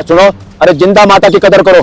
सुनो, अरे जिंदा माता की कदर करो।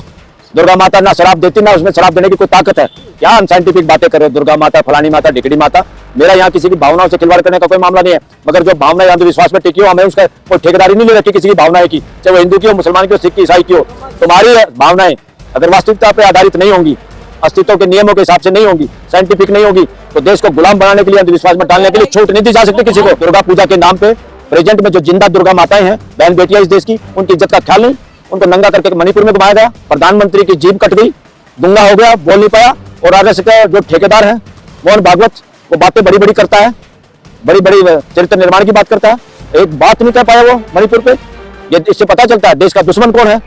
दुर्गा माता ना शराब देती, ना उसमें शराब देने की कोई ताकत है। क्या अनसाइंटिफिक बातें करे, दुर्गा माता, फलानी माता, ढिकड़ी माता। मेरा यहाँ किसी की भावनाओं से खिलवाड़ करने का कोई मामला नहीं है, मगर जो भावना अंधविश्वास में टिकी हो, हमें उसका कोई ठेकेदारी नहीं ले रखी किसी की भावनाएं की, चाहे वो हिंदू की हो, मुसलमान की हो, सिख की, ईसाई की हो। तुम्हारी भावनाएं अगर वास्तविकता पर आधारित नहीं होंगी, अस्तित्व के नियमों के हिसाब से नहीं होंगी, साइंटिफिक नहीं होगी, तो देश को गुलाम बनाने के लिए, अंधविश्वास में डालने के लिए छूट नहीं दी जा सकती किसी को। दुर्गा पूजा के नाम पे प्रेजेंट में जो जिंदा दुर्गा माताएं हैं, बहन बेटियां इस देश की, उनकी इज्जत का ख्याल नहीं। उनको नंगा करके मणिपुर में घुमाया गया, प्रधानमंत्री की जीभ कट गई, गुंगा हो गया, बोल नहीं पाया। और आरएसएस का जो ठेकेदार है मोहन भागवत, वो बातें बड़ी बड़ी करता है, बड़ी बड़ी चरित्र निर्माण की बात करता है, एक बात नहीं कह पाया वो मणिपुर पे। ये इससे पता चलता है देश का दुश्मन कौन है,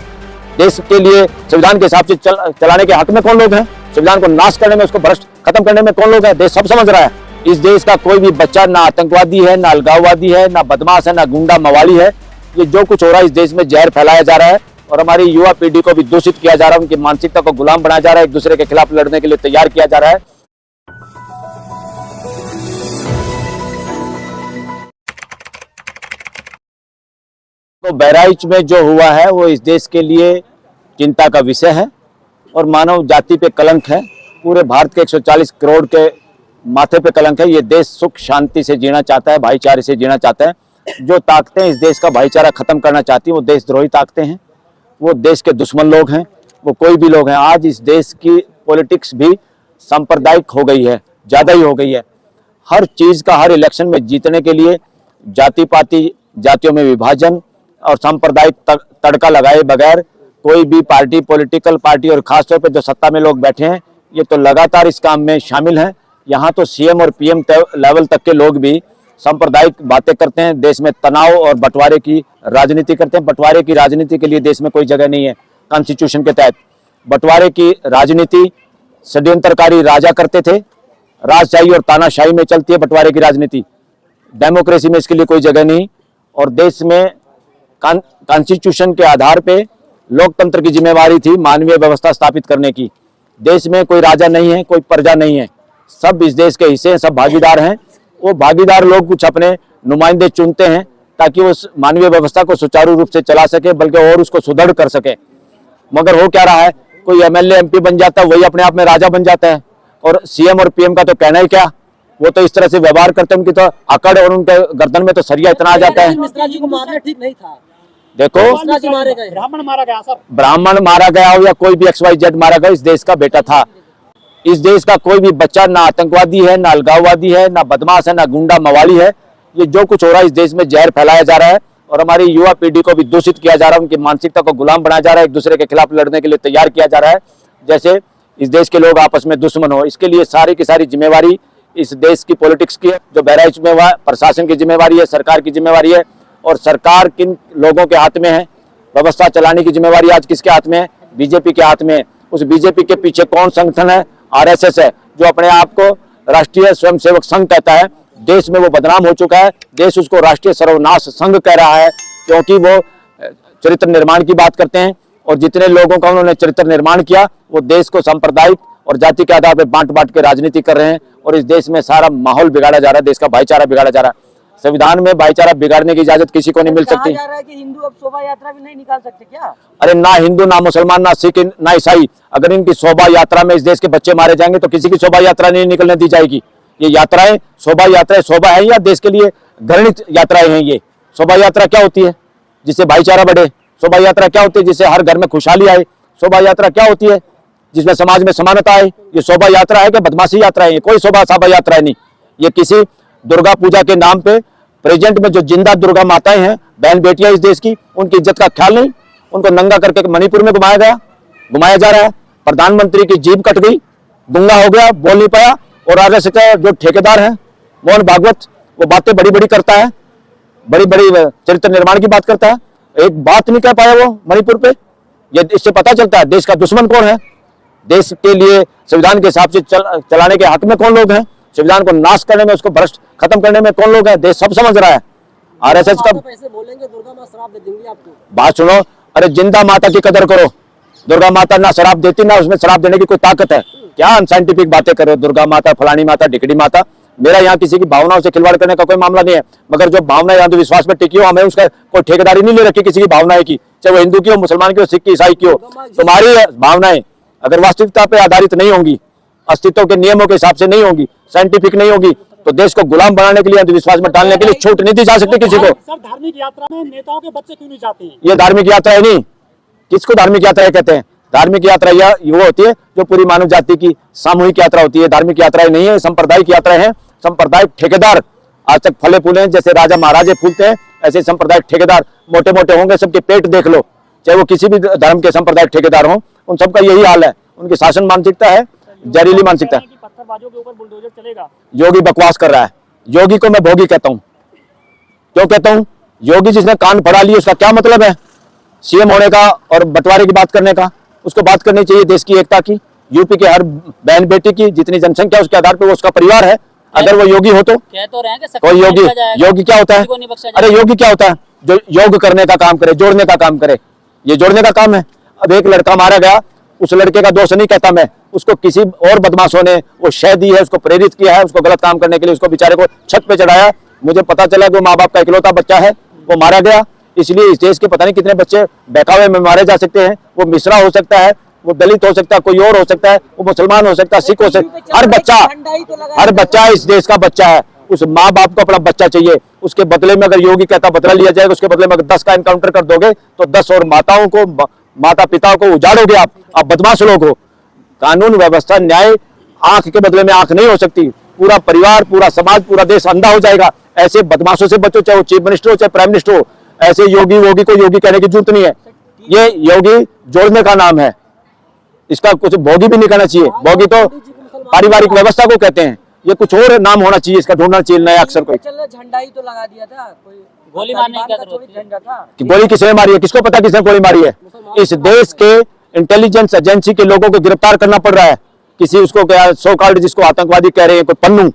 देश के लिए संविधान के हिसाब से चलाने के हक में कौन लोग हैं, संविधान को नाश करने में, उसको भ्रष्ट खत्म करने में कौन लोग हैं। देश सब समझ रहा है। इस देश का कोई भी बच्चा ना आतंकवादी है, ना अलगाववादी है, ना बदमाश है, ना गुंडा मवाली है। ये जो कुछ हो रहा है इस देश में जहर फैलाया जा रहा है और हमारी युवा पीढ़ी को भी दूषित किया जा रहा है, उनकी मानसिकता को गुलाम बनाया जा रहा है, एक दूसरे के खिलाफ लड़ने के लिए तैयार किया जा रहा है। तो बहराइच में जो हुआ है वो इस देश के लिए चिंता का विषय है और मानव जाति पे कलंक है। पूरे भारत के 140 करोड़ के माथे पे कलंक है। ये देश सुख शांति से जीना चाहता है, भाईचारे से जीना चाहता है। जो ताकतें इस देश का भाईचारा खत्म करना चाहती हैं वो देशद्रोही ताकतें हैं, वो देश के दुश्मन लोग हैं, वो कोई भी लोग हैं। आज इस देश की पॉलिटिक्स भी सांप्रदायिक हो गई है, ज़्यादा ही हो गई है। हर चीज़ का, हर इलेक्शन में जीतने के लिए जाति पाति, जातियों में विभाजन और सांप्रदायिक तड़का लगाए बगैर कोई भी पार्टी, पॉलिटिकल पार्टी और खासतौर पर जो सत्ता में लोग बैठे हैं, ये तो लगातार इस काम में शामिल हैं। यहाँ तो सीएम और पीएम लेवल तक के लोग भी सांप्रदायिक बातें करते हैं, देश में तनाव और बंटवारे की राजनीति करते हैं। बंटवारे की राजनीति के लिए देश में कोई जगह नहीं है कॉन्स्टिट्यूशन के तहत। बंटवारे की राजनीति षड्यंत्रकारी राजा करते थे, राजशाही और तानाशाही में चलती है बंटवारे की राजनीति। डेमोक्रेसी में इसके लिए कोई जगह नहीं। और देश में कॉन्स्टिट्यूशन के आधार पे लोकतंत्र की जिम्मेवारी थी मानवीय व्यवस्था स्थापित करने की। देश में कोई राजा नहीं है, कोई प्रजा नहीं है, सब इस देश के हिस्से हैं, सब भागीदार हैं। वो भागीदार लोग कुछ अपने नुमाइंदे चुनते हैं ताकि वो मानवीय व्यवस्था को सुचारू रूप से चला सके, बल्कि और उसको सुदृढ़ कर सके। मगर हो क्या रहा है, कोई एमएलए एमपी बन जाता है, वही अपने आप में राजा बन जाता है। और सीएम और पीएम का तो कहना ही क्या, वो तो इस तरह से व्यवहार करते हैं, उनकी तो अकड़ और उनके गर्दन में तो सरिया इतना आ जाता है। मिश्रा जी को मारना ठीक नहीं था। देखो, ब्राह्मण मारा गया सर, ब्राह्मण मारा गया हो या कोई भी XYZ मारा गया, इस देश का बेटा था। इस देश का कोई भी बच्चा ना आतंकवादी है, ना अलगाववादी है, ना बदमाश है, ना गुंडा मवाली है। ये जो कुछ हो रहा है इस देश में जहर फैलाया जा रहा है और हमारी युवा पीढ़ी को भी दूषित किया जा रहा है, उनकी मानसिकता को गुलाम बनाया जा रहा है, एक दूसरे के खिलाफ लड़ने के लिए तैयार किया जा रहा है, जैसे इस देश के लोग आपस में दुश्मन हो। इसके लिए सारी की सारी जिम्मेवारी इस देश की पॉलिटिक्स की है। जो बहराइच में हुआ, प्रशासन की जिम्मेवारी है, सरकार की जिम्मेवारी है। और सरकार किन लोगों के हाथ में है, व्यवस्था चलाने की जिम्मेवारी आज किसके हाथ में है? बीजेपी के हाथ में है। उस बीजेपी के पीछे कौन संगठन है? आरएसएस है, जो अपने आप को राष्ट्रीय स्वयंसेवक संघ कहता है। देश में वो बदनाम हो चुका है, देश उसको राष्ट्रीय सर्वनाश संघ कह रहा है, क्योंकि वो चरित्र निर्माण की बात करते हैं। और जितने लोगों का उन्होंने चरित्र निर्माण किया, वो देश को सांप्रदायिक और जाति के आधार पर बांट बांट के राजनीति कर रहे हैं और इस देश में सारा माहौल बिगाड़ा जा रहा है, देश का भाईचारा बिगाड़ा जा रहा है। संविधान में भाईचारा बिगाड़ने की इजाजत किसी को नहीं मिल सकती। जा रहा है कि हिंदू अब शोभा यात्रा भी नहीं निकाल सकते क्या? अरे ना हिंदू, ना मुसलमान, ना सिख, ना ईसाई, अगर इनकी शोभा यात्रा में इस देश के बच्चे मारे जाएंगे तो किसी की शोभा यात्रा नहीं निकलने दी जाएगी। ये यात्राएं शोभा यात्राएं शोभा है या देश के लिए घृणित यात्राएं हैं? ये शोभा यात्रा क्या होती है? जिससे भाईचारा बढ़े। शोभा यात्रा क्या होती है? जिससे हर घर में खुशहाली आए। शोभा यात्रा क्या होती है? जिसमें समाज में समानता आए। ये शोभा यात्रा है कि बदमाशी यात्रा है? ये कोई शोभा यात्रा है नहीं। ये किसी दुर्गा पूजा के नाम पे प्रेजेंट में जो जिंदा दुर्गा माताएं हैं, बहन बेटियां इस देश की, उनकी इज्जत का ख्याल नहीं। उनको नंगा करके मणिपुर में घुमाया जा रहा है। प्रधानमंत्री की जीभ कट गई, गुंगा हो गया, बोल नहीं पाया। और आरएसएस का जो ठेकेदार है मोहन भागवत, वो बातें बड़ी बड़ी करता है, बड़ी बड़ी चरित्र निर्माण की बात करता है, एक बात नहीं कह पाया वो मणिपुर पे। ये इससे पता चलता है देश का दुश्मन कौन है, देश के लिए संविधान के हिसाब से चलाने के हक में कौन लोग हैं, संविधान को नाश करने में, उसको भ्रष्ट खत्म करने में कौन लोग हैं। देश सब समझ रहा है। आरएसएस का पैसे बोलेंगे दुर्गा माँ शराब दे देंगी आपको। बात सुनो, अरे जिंदा माता की कदर करो। दुर्गा माता ना शराब देती, ना उसमें शराब देने की कोई ताकत है। क्या अनसाइंटिफिक बातें करे, दुर्गा माता, फलानी माता, ढिकड़ी माता। मेरा यहाँ किसी की भावनाओं से खिलवाड़ करने का कोई मामला नहीं है, मगर जो भावना अंधविश्वास में टिकी हो, हमें उसका कोई ठेकेदारी नहीं ले रखी किसी की भावनाएं की, चाहे वो हिंदू की हो, मुसलमान की हो, सिख की, ईसाई की हो। तुम्हारी भावनाएं अगर वास्तविकता पे आधारित नहीं होंगी, अस्तित्व के नियमों के हिसाब से नहीं होंगी, साइंटिफिक नहीं होगी, तो देश को गुलाम बनाने के लिए, अंधविश्वास में डालने के लिए छूट नहीं दी जा सकती किसी को। सर धार्मिक यात्रा में नेताओं के बच्चे क्यों नहीं जाते हैं? ये धार्मिक यात्रा है नहीं। किसको धार्मिक यात्रा कहते हैं? धार्मिक यात्रा यह वो होती है जो पूरी मानव जाति की सामूहिक यात्रा होती है। धार्मिक यात्राएं नहीं है, सांप्रदायिक यात्राएं हैं। सांप्रदायिक ठेकेदार आज तक फले फूले हैं, जैसे राजा महाराजे फूलते हैं, ऐसे सांप्रदायिक ठेकेदार मोटे मोटे होंगे, सबके पेट देख लो, चाहे वो किसी भी धर्म के सांप्रदायिक ठेकेदार हों, उन सबका यही हाल है। उनकी शासन मानसिकता है, जहरीली मानसिकता है। पत्थरबाजों के ऊपर बुलडोजर चलेगा। योगी बकवास कर रहा है। योगी को मैं भोगी कहता हूं। क्यों कहता हूं? योगी जिसने कान फड़ा लिए उसका क्या मतलब है सीएम होने का और बंटवारे की बात करने का? उसको बात करनी चाहिए देश की एकता की, यूपी के हर बहन बेटी की, जितनी जनसंख्या उसके आधार पर वो उसका परिवार है। अगर वो योगी हो तो कह तो रहे हैं कि कोई योगी क्या होता है? अरे योगी क्या होता है? जो योग करने का काम करे, जोड़ने का काम करे। ये जोड़ने का काम है। अब एक लड़का मारा गया, उस लड़के का दोष नहीं कहता मैं, उसको किसी और बदमाशों ने वो शह दी है, उसको प्रेरित किया है, उसको गलत काम करने के लिए उसको बेचारे को छत पे चढ़ाया। मुझे पता चला कि वो माँ बाप का इकलौता बच्चा है, वो मारा गया। इसलिए इस देश के पता नहीं कितने बच्चे बहकावे में मारे जा सकते हैं। वो मिश्रा हो सकता है, वो दलित हो सकता है, कोई और हो सकता है, वो मुसलमान हो सकता है, सिख हो सकता है। हर बच्चा इस देश का बच्चा है। उस माँ बाप को अपना बच्चा चाहिए। उसके बदले में अगर योगी कहता बदला लिया जाएगा, उसके बदले में अगर 10 का एनकाउंटर कर दोगे तो 10 और माता पिताओं को उजाड़ोगे आप बदमाश लोग हो। कानून व्यवस्था न्याय आंख के बदले में आंख नहीं हो सकती। पूरा परिवार, पूरा समाज, पूरा देश अंधा हो जाएगा। ऐसे बदमाशों से बचो, चाहे वो चीफ मिनिस्टर हो, चाहे प्राइम मिनिस्टर हो। ऐसे योगी वोगी को योगी कहने की जरूरत नहीं है। ये योगी जोड़ने का नाम है, इसका कुछ भोगी भी नहीं कहना चाहिए। भोगी तो पारिवारिक व्यवस्था को कहते हैं। ये कुछ और नाम होना चाहिए, इसका ढूंढना चाहिए नया अक्षर कोई। झंडा ही तो लगा दिया था, कोई गोली मारने की क्या जरूरत झंडा था कि गोली किसने मारी है? किसको पता किसने गोली मारी है? इस देश के इंटेलिजेंस एजेंसी के लोगों को गिरफ्तार करना पड़ रहा है। किसी उसको क्या सो कॉल्ड जिसको आतंकवादी कह रहे हैं, कोई पन्नू,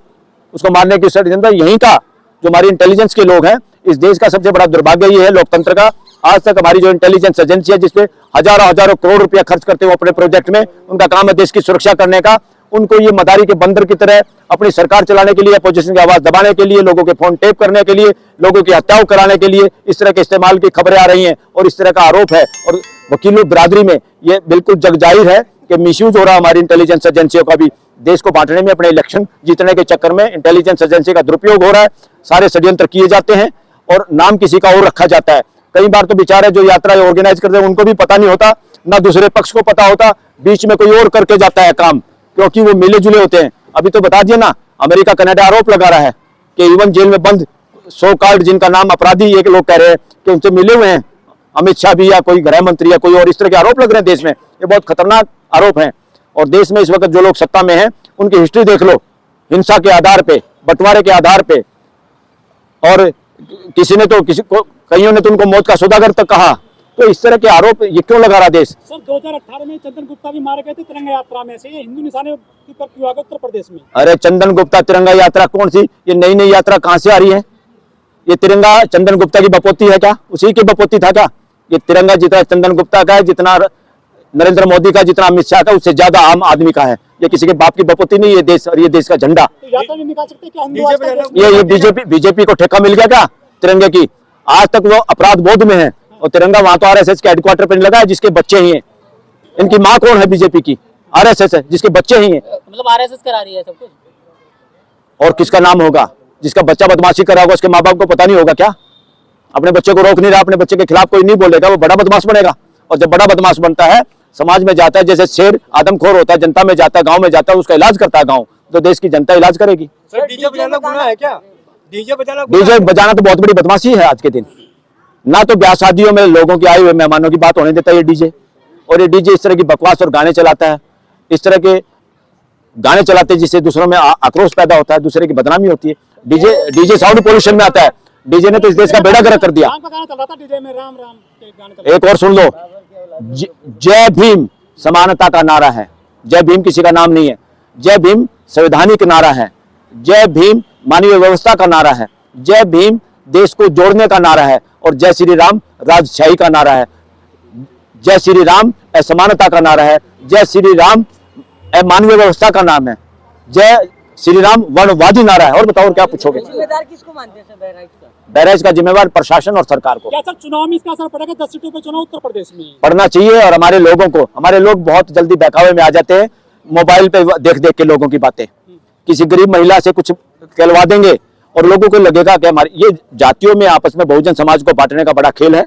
उसको मारने की षड्यंत्र यहीं का जो हमारी इंटेलिजेंस के लोग हैं। इस देश का सबसे बड़ा दुर्भाग्य ये है लोकतंत्र का। आज तक हमारी जो इंटेलिजेंस एजेंसी है, जिसपे हजारों करोड़ रुपया खर्च करते हो अपने प्रोजेक्ट में, उनका काम है देश की सुरक्षा करने का। उनको ये मदारी के बंदर की तरह अपनी सरकार चलाने के लिए, अपोजिशन की आवाज दबाने के लिए, लोगों के फोन टेप करने के लिए, लोगों की हत्याओं कराने के लिए इस तरह के इस्तेमाल की खबरें आ रही हैं और इस तरह का आरोप है। और वकीलों बिरादरी में ये बिल्कुल जग जाहिर है कि मिसयूज हो रहा है हमारी इंटेलिजेंस एजेंसियों का भी। देश को बांटने में, अपने इलेक्शन जीतने के चक्कर में इंटेलिजेंस एजेंसी का दुरुपयोग हो रहा है। सारे षड्यंत्र किए जाते हैं और नाम किसी का और रखा जाता है। कई बार तो बेचारे जो यात्रा ऑर्गेनाइज करते हैं उनको भी पता नहीं होता, ना दूसरे पक्ष को पता होता, बीच में कोई और करके जाता है काम, क्योंकि वो मिले जुले होते हैं। अभी तो बता दिया ना, अमेरिका कनाडा आरोप लगा रहा है कि इवन जेल में बंद सो कॉल्ड जिनका नाम अपराधी एक लोग कह रहे हैं कि उनसे मिले हुए हैं अमित शाह भी, या कोई गृह मंत्री या कोई और। इस तरह के आरोप लग रहे हैं देश में। ये बहुत खतरनाक आरोप हैं। और देश में इस वक्त जो लोग सत्ता में हैं उनकी हिस्ट्री देख लो, हिंसा के आधार पे, बंटवारे के आधार पे, और किसी ने तो कईयों ने तो उनको मौत का सौदागर तक कहा। तो इस तरह के आरोप ये क्यों लगा रहा देश? सर 2018 में चंदन गुप्ता भी मारे गए थे तिरंगा यात्रा में से। ये हिंदू निशाने पर क्यों आ गए उत्तर प्रदेश में? अरे चंदन गुप्ता तिरंगा यात्रा कौन सी? ये नई नई यात्रा कहां से आ रही है? ये तिरंगा चंदन गुप्ता की बपोती है क्या? उसी की बपोती था क्या? ये तिरंगा जितना चंदन गुप्ता का है, जितना नरेंद्र मोदी का, जितना अमित शाह का, उससे ज्यादा आम आदमी का है। ये किसी के बाप की बपोती नहीं, ये देश और ये देश का झंडा। तो यात्रा नहीं निकाल सकते क्या? ये बीजेपी को ठेका मिल गया क्या तिरंगे की? आज तक वो अपराध बोध में है। और तिरंगा वहां तो आरएसएस के हेडक्वार्टर पर लगा है, जिसके बच्चे ही हैं। इनकी माँ कौन है बीजेपी की? आरएसएस है, जिसके बच्चे ही हैं। मतलब आरएसएस करा रही है सब कुछ। और किसका नाम होगा? जिसका बच्चा बदमाशी कर रहा होगा उसके माँ बाप को पता नहीं होगा क्या? अपने बच्चे को रोक नहीं रहा, अपने बच्चे के खिलाफ कोई नहीं बोलेगा, वो बड़ा बदमाश बनेगा। और जब बड़ा बदमाश बनता है, समाज में जाता है, जैसे शेर आदमखोर होता है, जनता में जाता है, गांव में जाता है, उसका इलाज करता है गांव, तो देश की जनता इलाज करेगी। डीजे बजाना गुनाह है क्या? डीजे बजाना तो बहुत बड़ी बदमाशी है आज के दिन। ना तो ब्याह शादियों में लोगों के आए हुए मेहमानों की बात होने देता है ये डीजे। और ये डीजे इस तरह की बकवास और गाने चलाता है, इस तरह के गाने चलाते हैं जिससे दूसरों में आक्रोश पैदा होता है, दूसरे की बदनामी होती है। डीजे साउंड पोल्यूशन में आता है। डीजे ने तो इस देश का बेड़ा गर्क कर दिया। एक और सुन लो, जय भीम समानता का नारा है। जय भीम किसी का नाम नहीं है। जय भीम संवैधानिक नारा है। जय भीम मानवीय व्यवस्था का नारा है। जय भीम देश को जोड़ने का नारा है। और जय श्री राम राजशाही का नारा है। जय श्री राम असमानता का नारा है। जय श्री राम मानवीय व्यवस्था का नाम है। जय श्री राम वर्णवादी नारा है। और बताओ और क्या पूछोगे? जिम्मेदार किसको मानते हैं सर बहराइच का? बहराइच का जिम्मेवार प्रशासन और सरकार को। क्या सर चुनाव में इसका असर पड़ेगा? 10 सीटों पे चुनाव उत्तर प्रदेश में पड़ना चाहिए। और हमारे लोगों को, हमारे लोग बहुत जल्दी बहकावे में आ जाते हैं, मोबाइल पे देख देख के लोगों की बातें। किसी गरीब महिला से कुछ कहलवा देंगे और लोगों को लगेगा कि हमारी ये जातियों में आपस में बहुजन समाज को बांटने का बड़ा खेल है।